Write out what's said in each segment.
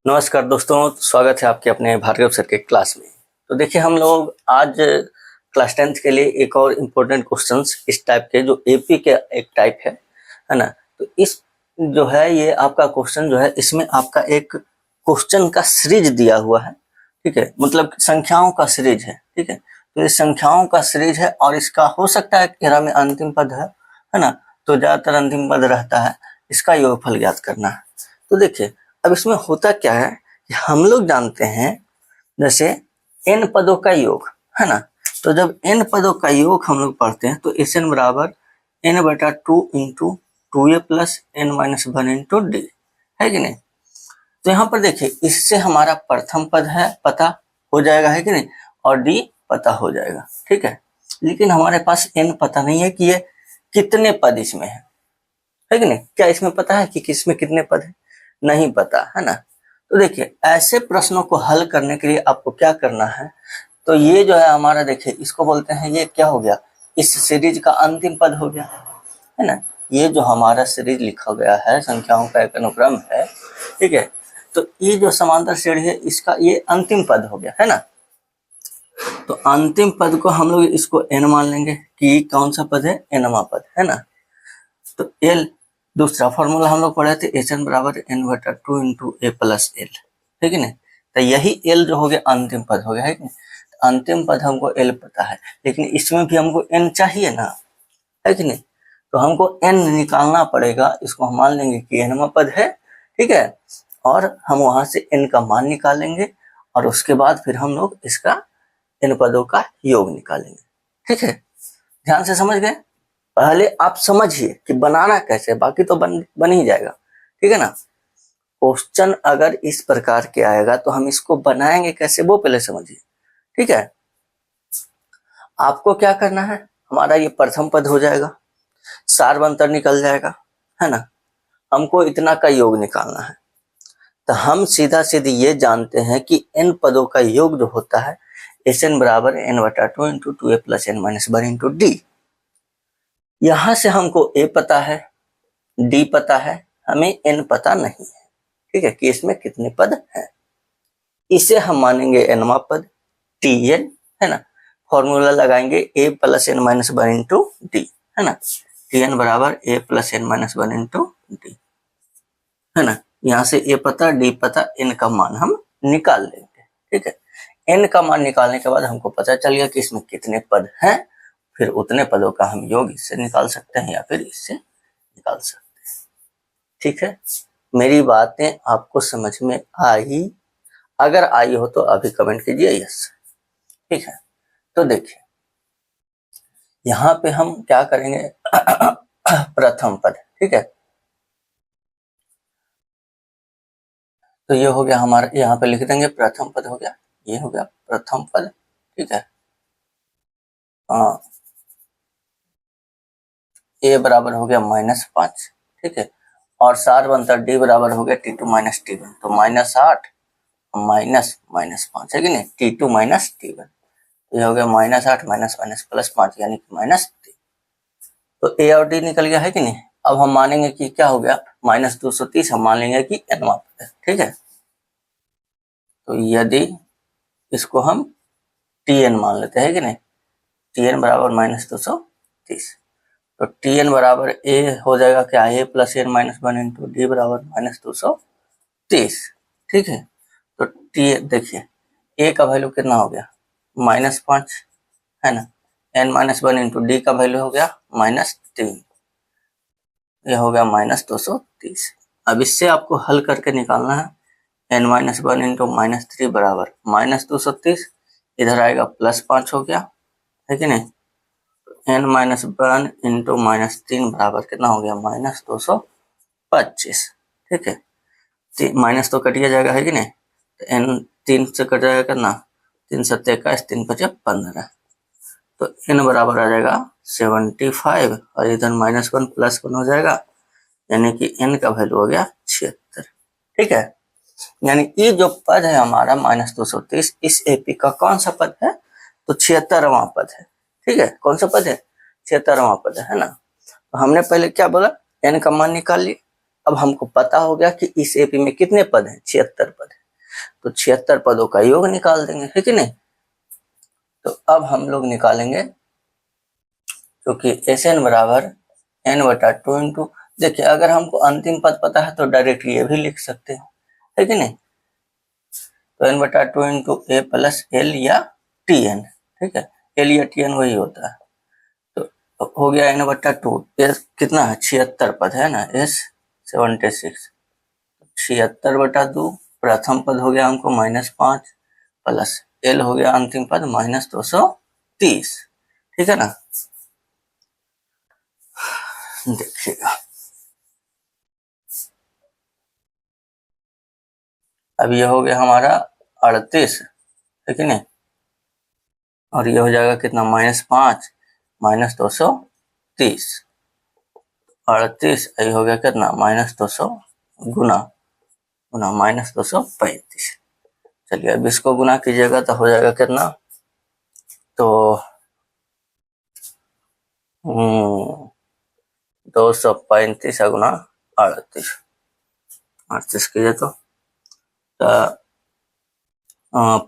नमस्कार दोस्तों, स्वागत है आपके अपने भार्गव सर के क्लास में। तो देखिए, हम लोग आज क्लास 10th के लिए एक और इम्पोर्टेंट क्वेश्चंस इस टाइप के, जो एपी के एक टाइप है ना। तो इस जो है ये आपका क्वेश्चन जो है, इसमें आपका एक क्वेश्चन का सीरीज दिया हुआ है, ठीक है। मतलब संख्याओं का सीरीज है, ठीक है। तो ये संख्याओं का सीरीज है और इसका हो सकता है कि में अंतिम पद है ना। तो ज्यादातर अंतिम पद रहता है, इसका योगफल ज्ञात करना है। तो देखिए, अब इसमें होता क्या है कि हम लोग जानते हैं जैसे n पदों का योग है ना। तो जब n पदों का योग हम लोग पढ़ते हैं तो Sn बराबर n/2 into 2a plus n minus 1 into D, है कि नहीं। तो यहाँ पर देखिए, इससे हमारा प्रथम पद है पता हो जाएगा, है कि नहीं, और डी पता हो जाएगा, ठीक है। लेकिन हमारे पास n पता नहीं है कि ये कितने पद इसमें है कि नहीं। क्या इसमें पता है कि किसमें कितने पद है? नहीं पता, है ना। तो देखिए, ऐसे प्रश्नों को हल करने के लिए आपको क्या करना है, तो ये जो है हमारा, देखिए इसको बोलते हैं, ये क्या हो गया, इस सीरीज का अंतिम पद हो गया, है ना। ये जो हमारा सीरीज लिखा गया है, संख्याओं का एक अनुक्रम है, ठीक है। तो ये जो समांतर श्रेणी है, इसका ये अंतिम पद हो गया, है ना। तो अंतिम पद को हम लोग इसको n मान लेंगे कि कौन सा पद है, nवां पद, है ना। तो l दूसरा फॉर्मूला हम लोग पढ़े थे, Sn बराबर n/2 into a plus L, ठीक है ना। तो यही l जो हो गया अंतिम पद हो गया, है कि अंतिम पद हमको l पता है, लेकिन इसमें भी हमको n चाहिए ना, है कि नहीं। तो हमको n निकालना पड़ेगा, इसको हम मान लेंगे कि nवां पद है, ठीक है। और हम वहां से n का मान निकालेंगे और उसके बाद फिर हम लोग इसका n पदों का योग निकालेंगे, ठीक है। ध्यान से समझ गए। पहले आप समझिए कि बनाना कैसे, बाकी तो बन ही जाएगा, ठीक है ना। क्वेश्चन अगर इस प्रकार के आएगा तो हम इसको बनाएंगे कैसे, वो पहले समझिए, ठीक है। आपको क्या करना है, हमारा ये प्रथम पद हो जाएगा, सार्वंतर निकल जाएगा, है ना। हमको इतना का योग निकालना है, तो हम सीधा सीधी ये जानते हैं कि n पदों का योग जो होता है, Sn बराबर n/2 into 2a plus n minus 1 into D. यहां से हमको a पता है, d पता है, हमें n पता नहीं है, ठीक है, कि इसमें कितने पद हैं। इसे हम मानेंगे nवां पद tn, है ना। फॉर्मूला लगाएंगे a plus n minus 1 into D, है ना। tn बराबर a plus n minus 1 into D, है ना। यहाँ से a पता, d पता, n का मान हम निकाल लेंगे, ठीक है। n का मान निकालने के बाद हमको पता चल गया कि इसमें कितने पद हैं, फिर उतने पदों का हम योग इससे निकाल सकते हैं या फिर इससे निकाल सकते हैं, ठीक है। मेरी बातें आपको समझ में आई? अगर आई हो तो अभी कमेंट कीजिए यस, ठीक है। तो देखिए, यहाँ पे हम क्या करेंगे प्रथम पद, ठीक है। तो ये हो गया हमारा, यहाँ पे लिख देंगे प्रथम पद हो गया, ये हो गया प्रथम पद, ठीक है। a बराबर हो गया -5, ठीक है। और सार्वंतर d बराबर हो गया t2 माइनस t1, तो -8 -5 है कि नहीं, t2 माइनस t1, तो ये हो गया -8 माइनस +5 यानी कि -3। तो a और d निकल गया, है कि नहीं। अब हम मानेंगे कि क्या हो गया, -230 हम मान लेंगे कि nवां पद है, ठीक है। तो यदि इसको हम tn मान लेते हैं कि नहीं, tn बराबर -230, तो tn बराबर a हो जाएगा क्या, a plus n minus 1 into D बराबर -230, ठीक है। तो t देखिए, a का वैल्यू कितना हो गया, -5, है ना। n माइनस 1 इंटू डी का वैल्यू हो गया -3, यह हो गया -230। अब इससे आपको हल करके निकालना है, n माइनस 1 इंटू -3 बराबर -230, इधर आएगा +5 हो गया, है कि नहीं। n माइनस 1 इंटू -3 बराबर कितना हो गया, -225, ठीक है। माइनस तो कटिया जाएगा, है कि नहीं। तो n 3 से कट जाएगा कितना, 3 7 21, 3 5 15, तो n बराबर आ जाएगा 75 और इधर -1 +1 हो जाएगा, यानी कि n का वैल्यू हो गया 76, ठीक है। यानी ये जो पद है हमारा -230, इस एपी का कौन सा पद है, तो 76वां पद है, ठीक है। कौन सा पद है, 76वां पद है ना। तो हमने पहले क्या बोला, n का मान निकाल लिया। अब हमको पता हो गया कि इस एपी में कितने पद हैं, 76 पद है, तो 76 पदों का योग निकाल देंगे, है कि नहीं। तो अब हम लोग निकालेंगे, क्योंकि Sn बराबर n/2 इंटू, देखिए अगर हमको अंतिम पद पता है तो डायरेक्टली ये भी लिख सकते हैं, है कि नहीं। तो n/2 इंटू ए प्लस एल या Tn, ठीक है, एल या Tn वही होता है। तो हो गया n/2, एस कितना है 76 पद है ना, एस 76, 76/2, प्रथम पद हो गया हमको -5 प्लस एल हो गया अंतिम पद -230, ठीक है ना। देखिएगा अब ये हो गया हमारा 38, है कि नहीं, और ये हो जाएगा कितना -5 -230, 38 ये हो गया कितना -200 गुना गुना -235। चलिए अब इसको गुना कीजिएगा तो हो जाएगा कितना, तो 235 गुना 38, 38 कीजिए तो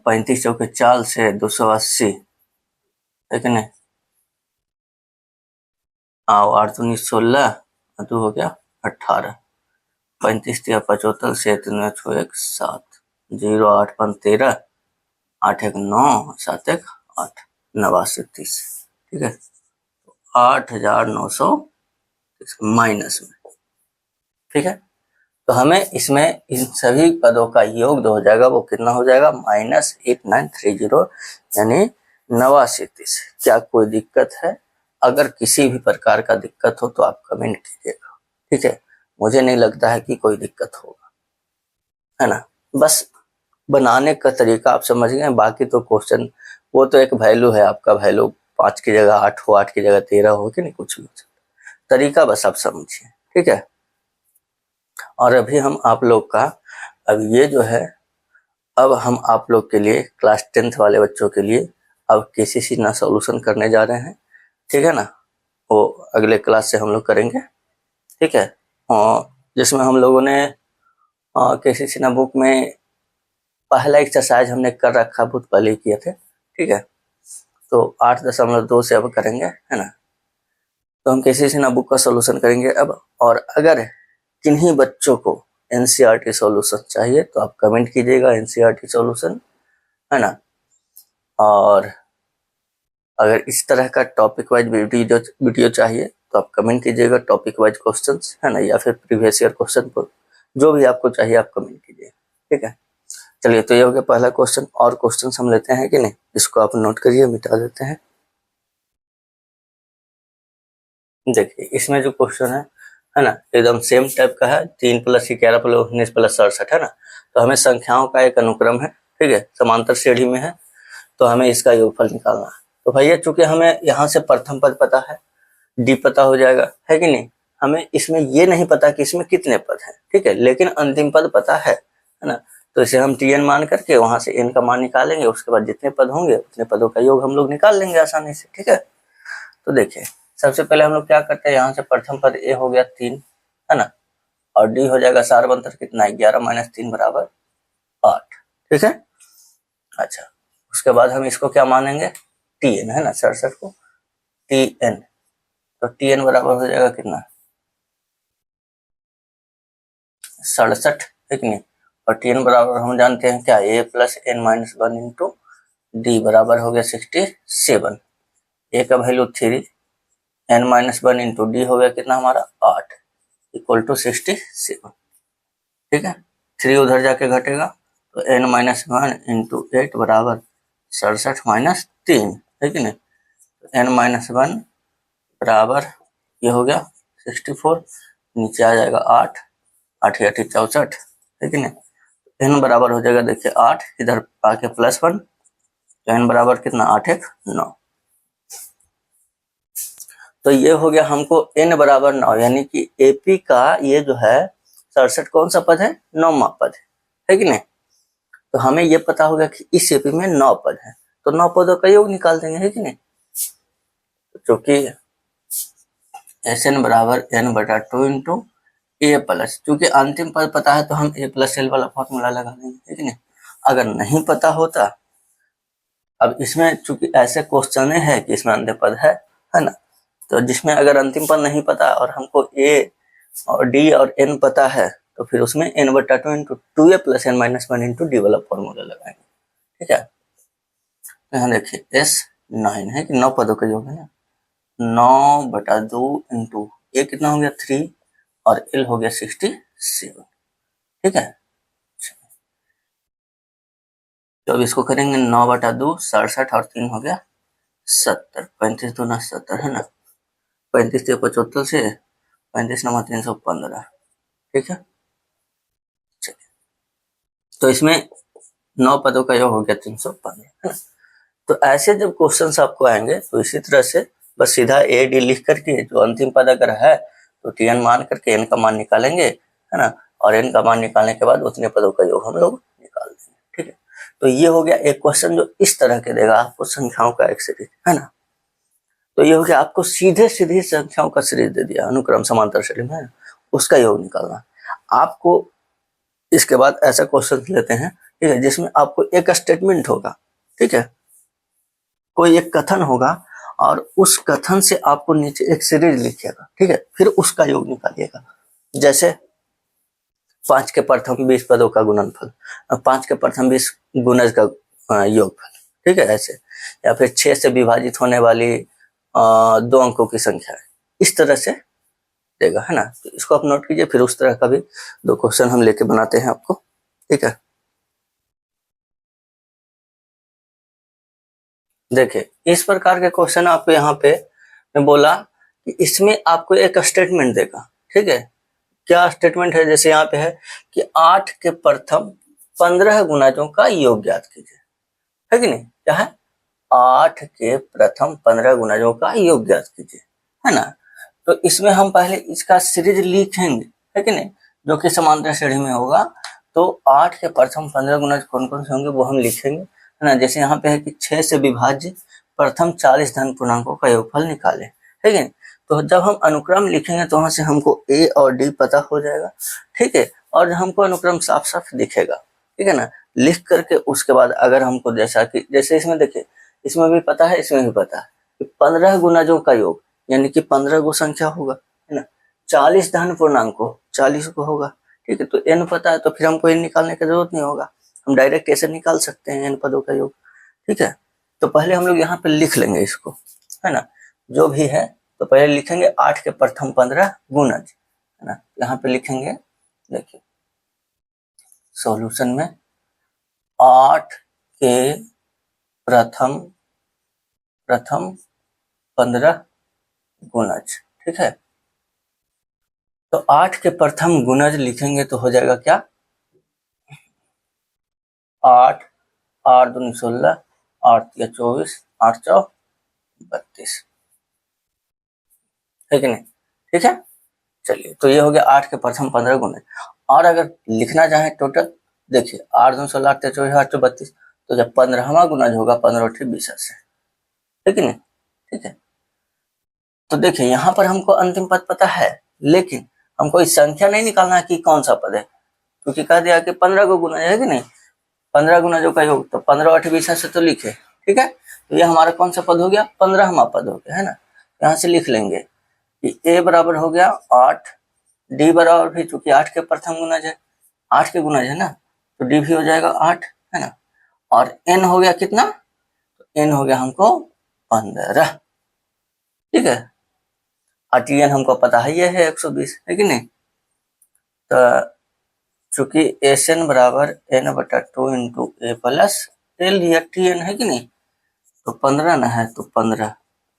35 चौके 4 से 280, है कि नहीं। आओ 8 दूनी 16, 2 हो गया 18, 35 या 75 से 3 छो 1 7, 0 8 5 13, 8 1 9, 7 1 8, 89 30, ठीक है, 8900 माइनस में, ठीक है। तो हमें इसमें इन सभी पदों का योग जो हो जाएगा वो कितना हो जाएगा -8930, यानी 8930। क्या कोई दिक्कत है? अगर किसी भी प्रकार का दिक्कत हो तो आप कमेंट कीजिएगा, ठीक है। मुझे नहीं लगता है कि कोई दिक्कत होगा, है ना। बस बनाने का तरीका आप समझ गए, बाकी तो क्वेश्चन वो तो एक वैल्यू है, आपका वैल्यू 5 की जगह 8 हो, 8 की जगह 13 हो, कि नहीं, कुछ भी हो सकता, तरीका बस आप समझिए, ठीक है। और अभी हम आप लोग का अब ये जो है, अब हम आप लोग के लिए क्लास 10th वाले बच्चों के लिए अब केसीसी ना सॉल्यूशन करने जा रहे हैं, ठीक है ना। वो अगले क्लास से हम लोग करेंगे, ठीक है। और जिसमें हम लोगों ने केसीसी ना बुक में पहला एक्सरसाइज हमने कर रखा, बहुत पहले किए थे, ठीक है। तो 8.2 से अब करेंगे, है ना। तो हम केसीसी ना बुक का सॉल्यूशन करेंगे अब। और अगर किन्हीं बच्चों को एनसीईआरटी सॉल्यूशन चाहिए तो आप कमेंट कीजिएगा एनसीईआरटी सॉल्यूशन, है ना। और अगर इस तरह का टॉपिक वाइज वीडियो चाहिए तो आप कमेंट कीजिएगा टॉपिक वाइज क्वेश्चंस, है ना, या फिर प्रीवियस ईयर क्वेश्चन पर जो भी आपको चाहिए आप कमेंट कीजिएगा, ठीक है। चलिए तो ये हो गया पहला क्वेश्चन, और क्वेश्चन हम लेते हैं कि नहीं, इसको आप नोट करिए, मिटा देते हैं। देखिए इसमें जो क्वेश्चन है ना, एकदम सेम टाइप का है, 3 + 11 + 19 + 67, है ना। तो हमें संख्याओं का एक अनुक्रम है, ठीक है, समांतर श्रेणी में है, तो हमें इसका योगफल निकालना है। तो भैया चूंकि हमें यहाँ से प्रथम पद पता है, डी पता हो जाएगा, है कि नहीं। हमें इसमें ये नहीं पता कि इसमें कितने पद हैं, ठीक है, लेकिन अंतिम पद पता है ना। तो इसे हम Tn मान करके वहां से n का मान निकालेंगे, उसके बाद जितने पद होंगे उतने पदों का योग हम लोग निकाल लेंगे आसानी से, ठीक है। तो देखिए सबसे पहले हम लोग क्या करते हैं, यहाँ से प्रथम पद a हो गया 3, है ना, और d हो जाएगा सारवंतर कितना 11 - 3 = 8, ठीक है। अच्छा, उसके बाद हम इसको क्या मानेंगे Tn, है ना, 67 को Tn, तो Tn बराबर हो जाएगा कितना 67, ठीक नहीं। और Tn बराबर हम जानते हैं क्या, a + n - 1 इंटू d बराबर हो गया 67, a का वैल्यू 3, n - 1 इंटू d हो गया कितना हमारा 8 = 67, ठीक है। 3 उधर जाके घटेगा तो n - 1 इंटू 8 बराबर 67 - 3, है कि नहीं। तो n - 1 बराबर ये हो गया 64, नीचे आ जाएगा 8, 8 × 8 = 64, है कि नहीं। n बराबर हो जाएगा, देखिए 8 इधर आके +1, तो n बराबर कितना 8 1 9। तो ये हो गया हमको n बराबर 9, यानी कि एपी का ये जो है 67 कौन सा पद है, 9वां पद है कि नहीं। तो हमें ये पता होगा कि इस एपी में 9 पद है, तो 9 पदों का योग निकाल देंगे, है कि नहीं। क्योंकि Sn बराबर n/2 इंटू a प्लस, क्योंकि अंतिम पद पता है तो हम a + l वाला फॉर्मूला लगा देंगे, है कि नहीं। अगर नहीं पता होता, अब इसमें चूंकि ऐसे क्वेश्चन है कि इसमें अंतिम पद है ना, तो जिसमें अगर अंतिम पद नहीं पता और हमको ए और डी और एन पता है तो फिर उसमें n/2 into 2a plus n minus 1 into D वाला फॉर्मूला लगाएंगे। ठीक है, यहाँ देखिए S9 है कि 9 पदों का योग है ना, 9/2 इंटू ए कितना हो गया 3 और एल हो गया 67। ठीक है, तो अब इसको करेंगे 9/2 67 और 3 हो गया 70, 35 दूना 70 है ना, 35 से 75 से 35 × 315। ठीक है, चलिए तो इसमें 9 पदों का योग हो गया 315 है ना। तो ऐसे जब क्वेश्चंस आपको आएंगे तो इसी तरह से बस सीधा ए डी लिख करके जो अंतिम पद अगर है तो टी एन मान करके एन का मान निकालेंगे है ना, और एन का मान निकालने के बाद उतने पदों का योग हम लोग निकाल देंगे। ठीक है, तो ये हो गया एक क्वेश्चन जो इस तरह के देगा आपको संख्याओं का एक सीरीज है ना। तो ये हो गया आपको सीधे सीधे संख्याओं का सीरीज दे दिया, अनुक्रम समांतर श्रेणी में है ना, उसका योग निकालना। आपको इसके बाद ऐसा क्वेश्चन लेते हैं, ठीक है, जिसमें आपको एक स्टेटमेंट होगा, ठीक है, कोई एक कथन होगा और उस कथन से आपको नीचे एक सीरीज लिखिएगा। ठीक है, फिर उसका योग निकालिएगा। जैसे 5 के प्रथम 20 पदों का गुणनफल, 5 के प्रथम 20 गुणज का योगफल। ठीक है, ऐसे, या फिर 6 से विभाजित होने वाली 2 अंकों की संख्या है, इस तरह से देगा है ना। तो इसको आप नोट कीजिए, फिर उस तरह का भी 2 क्वेश्चन हम लेके बनाते हैं आपको। ठीक है, देखिए इस प्रकार के क्वेश्चन आपको यहाँ पे मैं बोला कि इसमें आपको एक स्टेटमेंट देगा। ठीक है, क्या स्टेटमेंट है, जैसे यहाँ पे है कि 8 के प्रथम 15 गुणजों का योग ज्ञात कीजिए, है कि नहीं, क्या है, 8 के प्रथम 15 गुणजों का योग ज्ञात कीजिए, है ना। तो इसमें हम पहले इसका सीरीज लिखेंगे, है कि नहीं, जो कि समांतर श्रेणी में होगा। तो 8 के प्रथम 15 गुणज कौन कौन से होंगे वो हम लिखेंगे, है ना। जैसे यहाँ पे है कि 6 से विभाज्य प्रथम 40 धन पूर्णांकों का योगफल निकाले, है कि नहीं। तो जब हम अनुक्रम लिखेंगे तो वहां से हमको ए और डी पता हो जाएगा। ठीक है, और हमको अनुक्रम साफ साफ दिखेगा। ठीक है ना, लिख करके उसके बाद अगर हमको जैसा कि जैसे इसमें देखिए, इसमें भी पता है, इसमें भी पता है कि 15 गुणजों का योग यानी कि 15 गो संख्या होगा, है ना। 40 धन पूर्णांकों 40 को होगा। ठीक है, तो एन पता है तो फिर हमको एन निकालने की जरूरत नहीं होगा, हम डायरेक्ट ऐसे निकाल सकते हैं एन पदों का योग। ठीक है, तो पहले हम लोग यहाँ पे लिख लेंगे इसको, है ना, जो भी है। तो पहले लिखेंगे 8 के प्रथम 15 गुणज, है ना। यहाँ पे लिखेंगे, देखिए सॉल्यूशन में 8 के प्रथम 15 गुणज। ठीक है, तो 8 के प्रथम गुणज लिखेंगे तो हो जाएगा क्या, 8 8 दूनी 16, 8 या 24, 8 चौ 32, है कि नहीं। ठीक है, चलिए तो ये हो गया 8 के प्रथम 15 गुणज। और अगर लिखना चाहे टोटल, देखिए 8 दूनी 16, 8 24, 8 चौ 32, तो जब 15वां गुणज होगा 15 × 20 से, है कि नहीं। ठीक है, तो देखिए यहाँ पर हमको अंतिम पद पता है, लेकिन हमको इस संख्या नहीं निकालना है कि कौन सा पद है, क्योंकि कह दिया कि 15 को गुना है कि नहीं, 15 गुणजों का योग, तो 15 8 20 से तो लिखे। ठीक है, तो ये हमारा कौन सा पद हो गया, 15वां पद हो गया, है ना। यहाँ से लिख लेंगे कि ए बराबर हो गया 8, डी बराबर भी, चूंकि 8 के प्रथम गुणज है, 8 के गुणज है ना, तो डी भी हो जाएगा 8, है ना। और एन हो गया कितना, तो एन हो गया हमको 15। ठीक है, और टी एन हमको पता है ये है 120, है कि नहीं। तो चूंकि एस एन बराबर n/2 इंटू ए प्लस एल या टी एन, है कि नहीं, तो 15 ना है, तो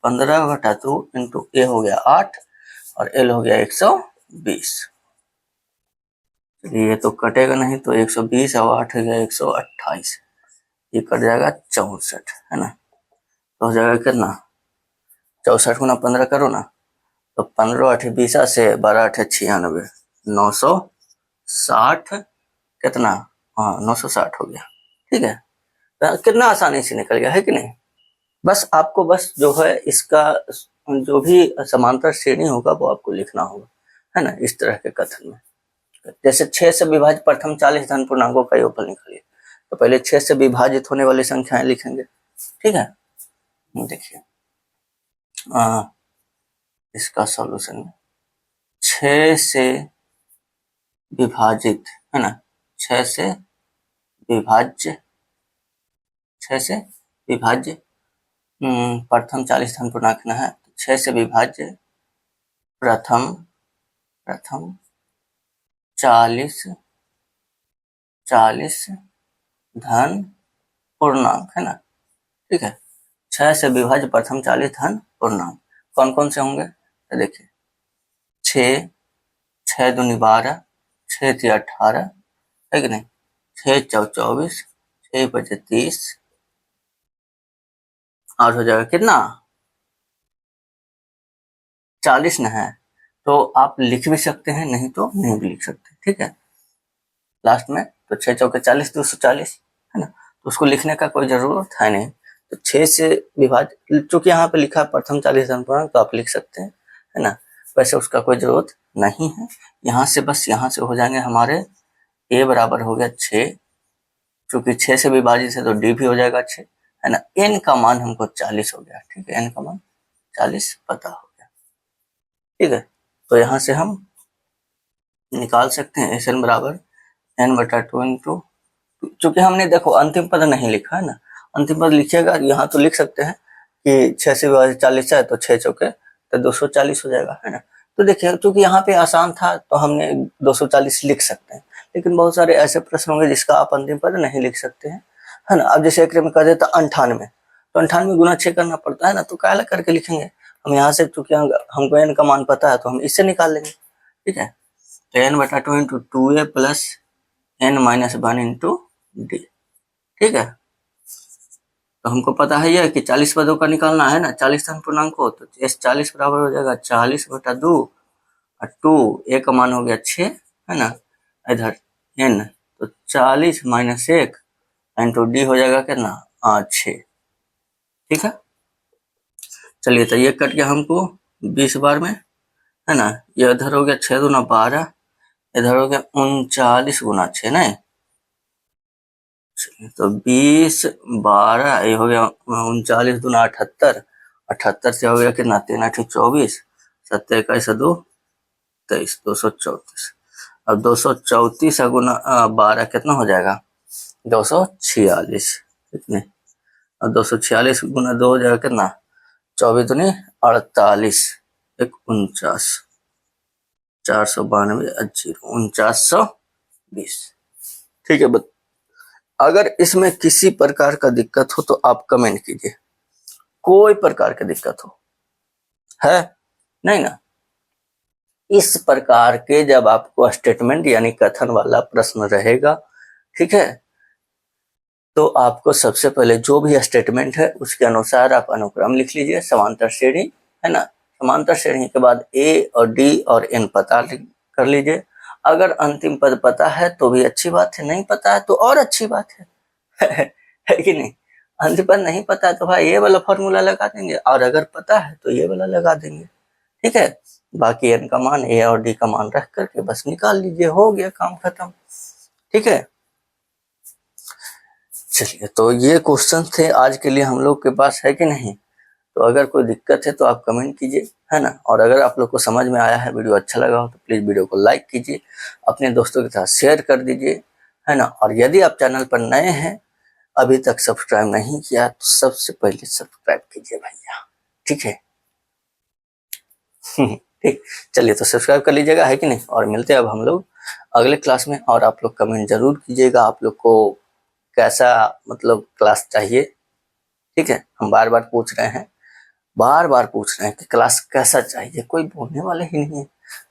15/2 इंटू ए हो गया 8 और एल हो गया 120। ये तो कटेगा नहीं, तो 120 और 8 हो गया 128, ये कट जाएगा 64, है ना। तो हो जाएगा कितना, 64 गुना 15 करो ना, तो 15 8 20 से 12 8 96, 960, कितना, हाँ 960 हो गया। ठीक है, तो कितना आसानी से निकल गया, है कि नहीं। बस आपको बस जो है इसका जो भी समांतर श्रेणी होगा वो आपको लिखना होगा, है ना, इस तरह के कथन में। जैसे 6 से विभाजित प्रथम 40 धन पूर्णांकों का योगफल निकालिए, तो पहले 6 से विभाजित होने वाली संख्याएं लिखेंगे, ठीक है। देखिए इसका सॉल्यूशन 6 से विभाजित है ना, 6 से विभाज्य, 6 से विभाज्य प्रथम 40 धन पूर्णांक है, 6 से विभाज्य प्रथम 40 धन पूर्णांक है ना, ठीक है। 6 से विभाज्य प्रथम 40 धन पूर्णांक कौन कौन से होंगे, तो देखिए 6 दूनी 12, 6 3 18 है कि नहीं, 6 4 24, 6 5 30 और हो जाएगा कितना 40 न है। तो आप लिख भी सकते हैं, नहीं तो नहीं भी लिख सकते, ठीक है। लास्ट में तो 6 चौके 40 240 है ना, तो उसको लिखने का कोई जरूरत है नहीं। तो 6 से विभाजित, चूंकि यहाँ पे लिखा है प्रथम 40 धन पूर्णांक, तो आप लिख सकते हैं, है ना। वैसे उसका कोई जरूरत नहीं है। यहाँ से बस यहाँ से हो जाएंगे हमारे a बराबर हो गया 6, चूंकि 6 से विभाजित है तो d भी हो जाएगा 6, है ना। n का मान हमको 40 हो गया, ठीक है, n का मान 40 पता हो गया, ठीक है। तो यहाँ से हम निकाल सकते हैं SN बराबर n/2 इंटू, चूंकि हमने देखो अंतिम पद नहीं लिखा है ना, अंतिम पद लिखिएगा यहाँ तो लिख सकते हैं कि 6 से विभाजित 40 है तो 6 चौके तो 240 हो जाएगा, है ना। तो देखिए चूंकि यहाँ पे आसान था तो हमने 240 लिख सकते हैं, लेकिन बहुत सारे ऐसे प्रश्न होंगे जिसका आप अंतिम पद नहीं लिख सकते हैं, है ना। अब जैसे एक में कह देता 98, तो 98 गुना 6 करना पड़ता है ना, तो काला करके लिखेंगे हम यहाँ से, चूंकि हमको n का मान पता है तो हम इससे निकाल लेंगे, ठीक है। तो n/2 into 2a plus n-1 into D, ठीक है। तो हमको पता है यह कि 40 पदों का निकालना है ना, 40 धन पूर्णांक को, तो S 40 बराबर हो जाएगा 40/2 और 2 a का मान हो गया 6, है ना, इधर n तो 40 माइनस 1 इंटू डी हो जाएगा कितना 6, ठीक है। चलिए तो ये कट गया हमको 20 बार में, है ना। ये इधर हो गया 6 दूना 12, इधर हो गया 39 गुना 6 नहीं, तो 20 12 ये हो गया 39 दूना 78, 78 से हो गया कितना 3 8 24, 7 21 2 23, 234। अब 234 गुना 12 कितना हो जाएगा 246, कितने, अब 246 गुना 2 हो जाएगा कितना 24 दूनी 48, 49, 492 4920, ठीक है। अगर इसमें किसी प्रकार का दिक्कत हो तो आप कमेंट कीजिए, कोई प्रकार की दिक्कत हो है नहीं ना। इस प्रकार के जब आपको स्टेटमेंट यानी कथन वाला प्रश्न रहेगा, ठीक है, तो आपको सबसे पहले जो भी स्टेटमेंट है उसके अनुसार आप अनुक्रम लिख लीजिए, समांतर श्रेणी, है ना। समांतर श्रेणी के बाद a और d और n पता कर लीजिए। अगर अंतिम पद पता है तो भी अच्छी बात है, नहीं पता है तो और अच्छी बात है है कि नहीं। अंतिम पद नहीं पता है तो भाई ये वाला फॉर्मूला लगा देंगे, और अगर पता है तो ये वाला लगा देंगे, ठीक है। बाकी n का मान a और d का मान रख करके बस निकाल लीजिए, हो गया काम खत्म, ठीक है। चलिए तो ये क्वेश्चन थे आज के लिए हम लोग के पास, है कि नहीं। तो अगर कोई दिक्कत है तो आप कमेंट कीजिए, है ना। और अगर आप लोग को समझ में आया है, वीडियो अच्छा लगा हो तो प्लीज वीडियो को लाइक कीजिए, अपने दोस्तों के साथ शेयर कर दीजिए, है ना। और यदि आप चैनल पर नए हैं, अभी तक सब्सक्राइब नहीं किया तो सबसे पहले सब्सक्राइब कीजिए भैया, ठीक है ठीक, चलिए तो सब्सक्राइब कर लीजिएगा, है कि नहीं। और मिलते हैं अब हम लोग अगले क्लास में, और आप लोग कमेंट जरूर कीजिएगा आप लोग को कैसा मतलब क्लास चाहिए, ठीक है। हम बार बार पूछ रहे हैं, बार बार पूछ रहे हैं कि क्लास कैसा चाहिए, कोई बोलने वाले ही नहीं है।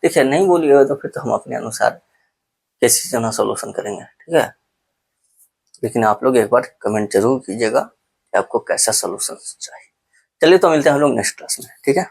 देखिए नहीं बोलिएगा तो फिर तो हम अपने अनुसार कैसे जना सोल्यूशन करेंगे, ठीक है। लेकिन आप लोग एक बार कमेंट जरूर कीजिएगा कि आपको कैसा सोल्यूशन चाहिए। चलिए तो मिलते हैं हम लोग नेक्स्ट क्लास में, ठीक है।